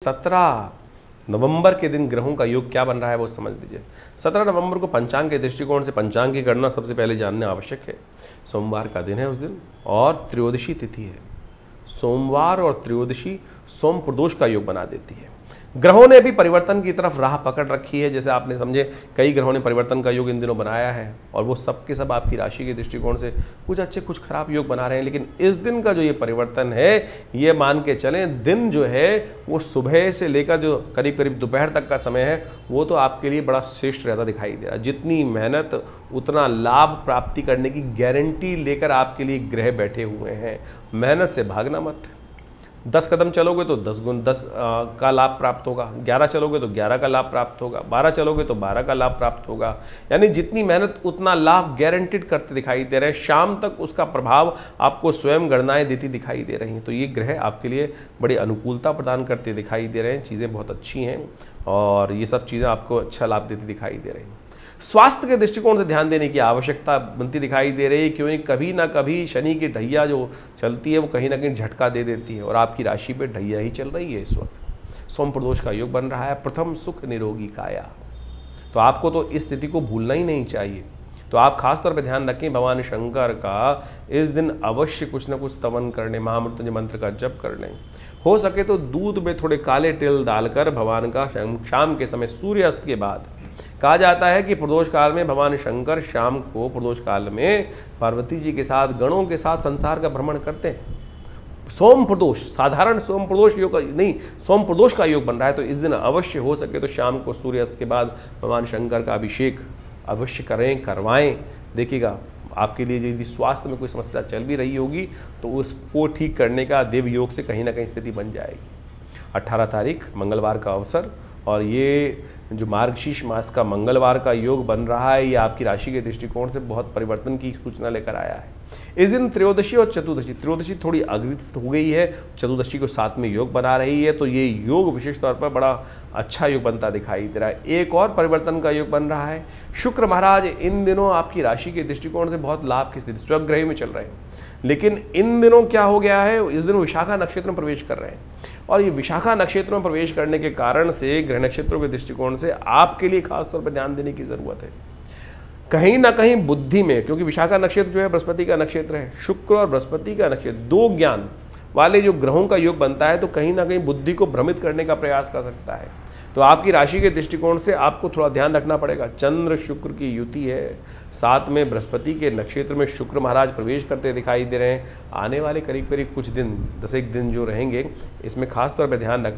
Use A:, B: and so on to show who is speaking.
A: 17 नवंबर के दिन ग्रहों का योग क्या बन रहा है वो समझ लीजिए। 17 नवंबर को पंचांग के दृष्टिकोण से पंचांग की गणना सबसे पहले जानना आवश्यक है। सोमवार का दिन है उस दिन और त्रयोदशी तिथि है। सोमवार और त्रयोदशी सोम प्रदोष का योग बना देती है। ग्रहों ने भी परिवर्तन की तरफ राह पकड़ रखी है। जैसे आपने समझे कई ग्रहों ने परिवर्तन का योग इन दिनों बनाया है और वो सब के सब आपकी राशि के दृष्टिकोण से कुछ अच्छे कुछ खराब योग बना रहे हैं। लेकिन इस दिन का जो ये परिवर्तन है, ये मान के चलें दिन जो है वो सुबह से लेकर जो करीब करीब दोपहर तक का समय है वो तो आपके लिए बड़ा श्रेष्ठ रहता दिखाई दे रहा है। जितनी मेहनत उतना लाभ प्राप्ति करने की गारंटी लेकर आपके लिए ग्रह बैठे हुए हैं। मेहनत से भागना मत। 10 कदम चलोगे तो 10 गुण 10 का लाभ प्राप्त होगा, 11 चलोगे तो 11 का लाभ प्राप्त होगा, 12 चलोगे तो 12 का लाभ प्राप्त होगा। यानी जितनी मेहनत उतना लाभ गारंटीड करते दिखाई दे रहे हैं। शाम तक उसका प्रभाव आपको स्वयं गणनाएं देती दिखाई दे रही हैं। तो ये ग्रह आपके लिए बड़ी अनुकूलता प्रदान करते दिखाई दे रहे हैं। चीज़ें बहुत अच्छी हैं और ये सब चीज़ें आपको अच्छा लाभ देती दिखाई दे रही हैं। स्वास्थ्य के दृष्टिकोण से ध्यान देने की आवश्यकता बनती दिखाई दे रही है, क्योंकि कभी ना कभी शनि की ढैया जो चलती है वो कहीं ना कहीं झटका दे देती है और आपकी राशि पे ढैया ही चल रही है इस वक्त। सोम प्रदोष का योग बन रहा है। प्रथम सुख निरोगी काया, तो आपको तो इस स्थिति को भूलना ही नहीं चाहिए। तो आप खासतौर पर ध्यान रखें, भगवान शंकर का इस दिन अवश्य कुछ न कुछ स्तवन कर लें, महामृत्युंजय मंत्र का जप कर लें। हो सके तो दूध में थोड़े काले तिल डालकर भगवान का शाम के समय सूर्यास्त के बाद, कहा जाता है कि प्रदोष काल में भगवान शंकर शाम को प्रदोष काल में पार्वती जी के साथ गणों के साथ संसार का भ्रमण करते हैं। सोम प्रदोष, साधारण सोम प्रदोष योग नहीं, सोम प्रदोष का योग बन रहा है। तो इस दिन अवश्य हो सके तो शाम को सूर्यास्त के बाद भगवान शंकर का अभिषेक अवश्य करें, करवाएं। देखिएगा आपके लिए यदि स्वास्थ्य में कोई समस्या चल भी रही होगी तो उसको ठीक करने का देव योग से कहीं ना कहीं स्थिति बन जाएगी। 18 तारीख मंगलवार का अवसर और ये जो मार्गशीर्ष मास का मंगलवार का योग बन रहा है, ये आपकी राशि के दृष्टिकोण से बहुत परिवर्तन की सूचना लेकर आया है। इस दिन त्रयोदशी और चतुर्दशी, त्रयोदशी थोड़ी अग्रस्त हो गई है, चतुर्दशी को साथ में योग बना रही है। तो ये योग विशेष तौर पर बड़ा अच्छा योग बनता दिखाई दे रहा है। एक और परिवर्तन का योग बन रहा है। शुक्र महाराज इन दिनों आपकी राशि के दृष्टिकोण से बहुत लाभ की स्थिति स्वग्रह में चल रहे हैं। लेकिन इन दिनों क्या हो गया है, इस दिन विशाखा नक्षत्र में प्रवेश कर रहे हैं और ये विशाखा नक्षत्र में प्रवेश करने के कारण से ग्रह नक्षत्रों के दृष्टिकोण से आपके लिए खास तौर पर ध्यान देने की जरूरत है। कहीं ना कहीं बुद्धि में, क्योंकि विशाखा नक्षत्र जो है बृहस्पति का नक्षत्र है, शुक्र और बृहस्पति का नक्षत्र, दो ज्ञान वाले जो ग्रहों का योग बनता है तो कहीं ना कहीं बुद्धि को भ्रमित करने का प्रयास कर सकता है। तो आपकी राशि के दृष्टिकोण से आपको थोड़ा ध्यान रखना पड़ेगा। चंद्र शुक्र की युति है, साथ में बृहस्पति के नक्षत्र में शुक्र महाराज प्रवेश करते दिखाई दे रहे हैं। आने वाले करीब करीब कुछ दिन, 10 एक दिन जो रहेंगे, इसमें खास तौर पर ध्यान रखना